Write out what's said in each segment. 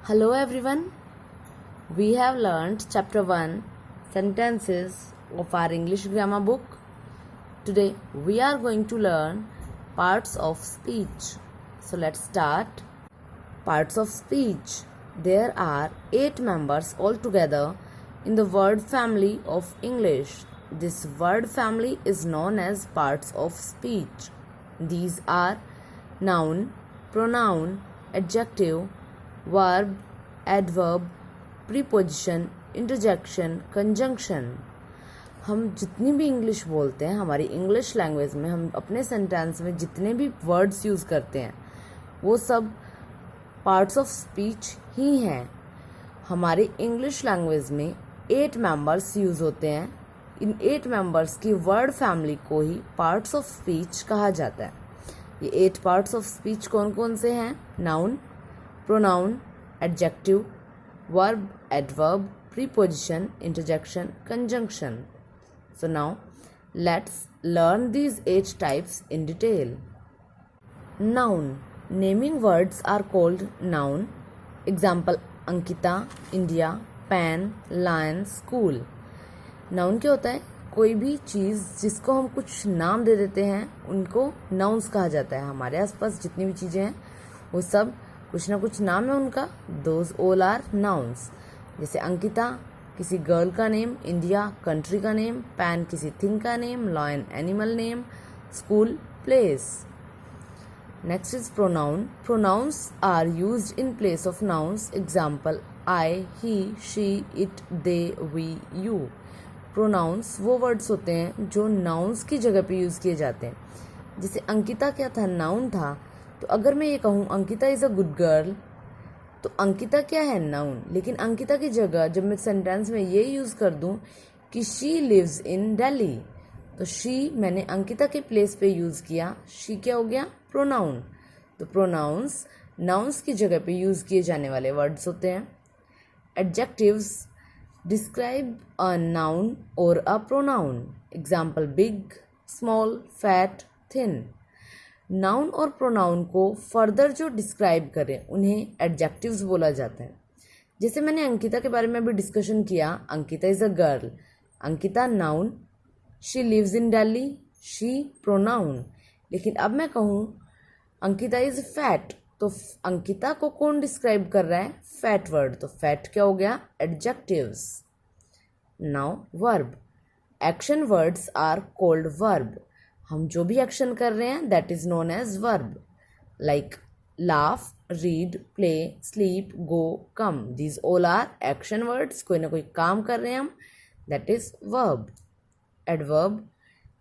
Hello everyone. We have learned chapter 1 sentences of our English grammar book. Today we are going to learn parts of speech. So let's start. Parts of speech. There are 8 members altogether in the word family of English. This word family is known as parts of speech. These are noun, pronoun, adjective, verb, adverb, preposition, interjection, conjunction. हम जितनी भी English बोलते हैं हमारी English language में, हम अपने sentence में जितने भी वर्ड्स यूज़ करते हैं वो सब पार्ट्स ऑफ स्पीच ही हैं. हमारी इंग्लिश लैंग्वेज में 8 मेंबर्स यूज़ होते हैं. इन 8 मेंबर्स की वर्ड फैमिली को ही पार्ट्स ऑफ स्पीच कहा जाता है. ये 8 पार्ट्स ऑफ स्पीच कौन कौन से हैं? Noun, pronoun, adjective, verb, adverb, preposition, interjection, conjunction. So now let's learn these 8 types in detail. Noun. Naming words are called noun. Example: Ankita, India, pen, lion, school. Noun क्या होता है? कोई भी चीज़ जिसको हम कुछ नाम दे देते हैं उनको नाउन्स कहा जाता है. हमारे आसपास जितनी भी चीज़ें हैं वो सब कुछ ना कुछ नाम है उनका. Those all are nouns. जैसे अंकिता किसी गर्ल का नेम, इंडिया कंट्री का नेम, पैन किसी थिंग का name, lion animal name, school place. Next is pronoun. Pronouns are used in place of nouns. Example: I, he, she, it, they, we, you. Pronouns वो words होते हैं जो nouns की जगह पे यूज़ किए जाते हैं. जैसे अंकिता क्या था? नाउन था. तो अगर मैं ये कहूँ Ankita is a good girl, तो अंकिता क्या है? नाउन. लेकिन अंकिता की जगह जब मैं सेंटेंस में ये यूज़ कर दूँ कि शी लिव्स इन दिल्ली, तो शी मैंने अंकिता के प्लेस पे यूज़ किया. शी क्या हो गया? प्रोनाउन. तो प्रोनाउंस नाउन्स की जगह पे यूज़ किए जाने वाले वर्ड्स होते हैं. एडजेक्टिव्स डिस्क्राइब अ नाउन और a pronoun. Example: big, small, fat, thin. Noun और प्रोनाउन को फर्दर जो डिस्क्राइब करें उन्हें एडजेक्टिव्स बोला जाता है. जैसे मैंने अंकिता के बारे में अभी डिस्कशन किया. Ankita is a girl. Ankita noun, she lives in Delhi, she pronoun. लेकिन अब मैं कहूँ अंकिता इज़ फैट, तो अंकिता को कौन डिस्क्राइब कर रहा है? Fat word. तो फैट क्या हो गया? Adjectives. Now verb. Action words are called verb. हम जो भी एक्शन कर रहे हैं that is known as verb. Like laugh, read, play, sleep, go, come. These all are action words. कोई ना कोई काम कर रहे हैं हम, that is verb. Adverb.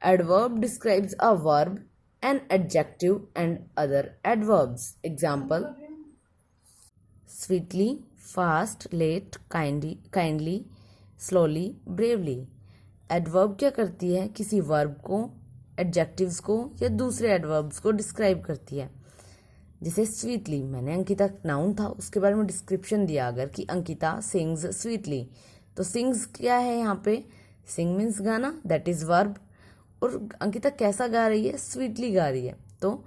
Adverb describes a verb, an adjective and other adverbs. Example: sweetly, fast, late, kindly, slowly, bravely. Adverb क्या करती है? किसी वर्ब को, एडजेक्टिव्स को या दूसरे एडवर्ब्स को डिस्क्राइब करती है. जैसे स्वीटली, मैंने अंकिता नाउन था उसके बारे में डिस्क्रिप्शन दिया अगर कि अंकिता सिंग्स स्वीटली, तो सिंग्स क्या है यहाँ पे? सिंग मीन्स गाना, दैट इज वर्ब. और अंकिता कैसा गा रही है? स्वीटली गा रही है. तो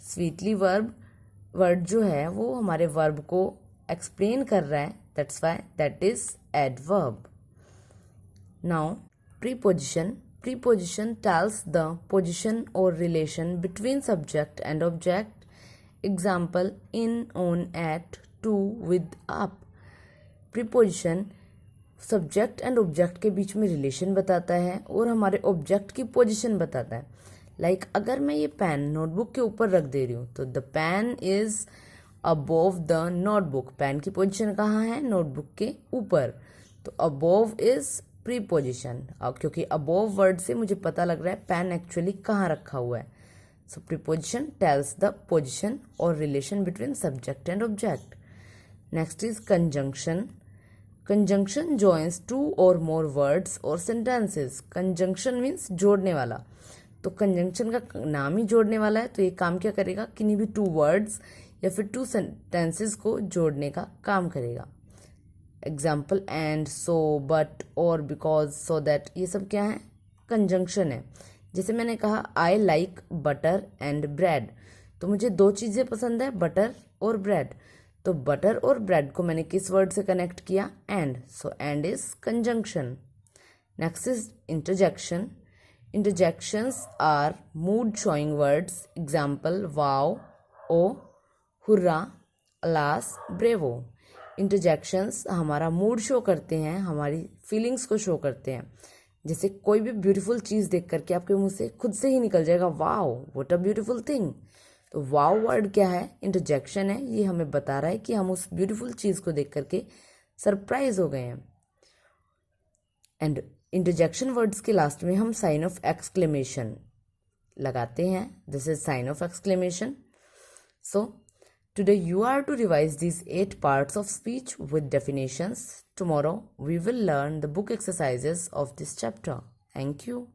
स्वीटली वर्ड जो है वो हमारे वर्ब को एक्सप्लेन कर रहा है. That's why that is adverb. Now preposition. Preposition tells the position or relation between subject and object. Example: in, on, at, to, with, up. Preposition subject and object के बीच में रिलेशन बताता है और हमारे ऑब्जेक्ट की पोजीशन बताता है. Like अगर मैं ये पेन नोटबुक के ऊपर रख दे रही हूँ तो the pen is above the notebook. Pen की पोजीशन कहाँ है? नोटबुक के ऊपर. तो अबोव इज प्रीपोजिशन. क्योंकि अबोव वर्ड से मुझे पता लग रहा है पेन एक्चुअली कहाँ रखा हुआ है. सो प्रीपोजिशन टेल्स द पोजिशन और relation between subject and object. Next is conjunction. Conjunction joins 2 और मोर वर्ड्स और सेंटेंसेस. कंजंक्शन मीन्स जोड़ने वाला. तो कंजंक्शन का नाम ही जोड़ने वाला है, तो ये काम क्या करेगा? किन्हीं भी 2 वर्ड्स या फिर 2 सेंटेंसेस को जोड़ने का काम करेगा. एग्जाम्पल: एंड, सो, बट, और, बिकॉज, सो दैट. ये सब क्या है? कंजंक्शन है. जैसे मैंने कहा I like butter and bread, तो मुझे 2 चीज़ें पसंद है, बटर और ब्रेड. तो बटर और ब्रेड को मैंने किस वर्ड से कनेक्ट किया? And. So and is conjunction. Next is interjection. Interjections are mood showing words. Example: wow, oh, hurrah, alas, bravo. Interjections हमारा मूड शो करते हैं, हमारी फीलिंग्स को शो करते हैं. जैसे कोई भी ब्यूटीफुल चीज़ देख करके आपके मुंह से खुद से ही निकल जाएगा wow, what a beautiful thing. तो वाओ वर्ड क्या है? इंटरजेक्शन है. ये हमें बता रहा है कि हम उस ब्यूटीफुल चीज़ को देख करके सरप्राइज हो गए हैं. एंड इंटरजेक्शन वर्ड्स के लास्ट में हम साइन ऑफ एक्सक्लेमेशन लगाते हैं. This is sine of exclamation. So today you are to revise these 8 parts of speech with definitions. Tomorrow we will learn the book exercises of this chapter. Thank you.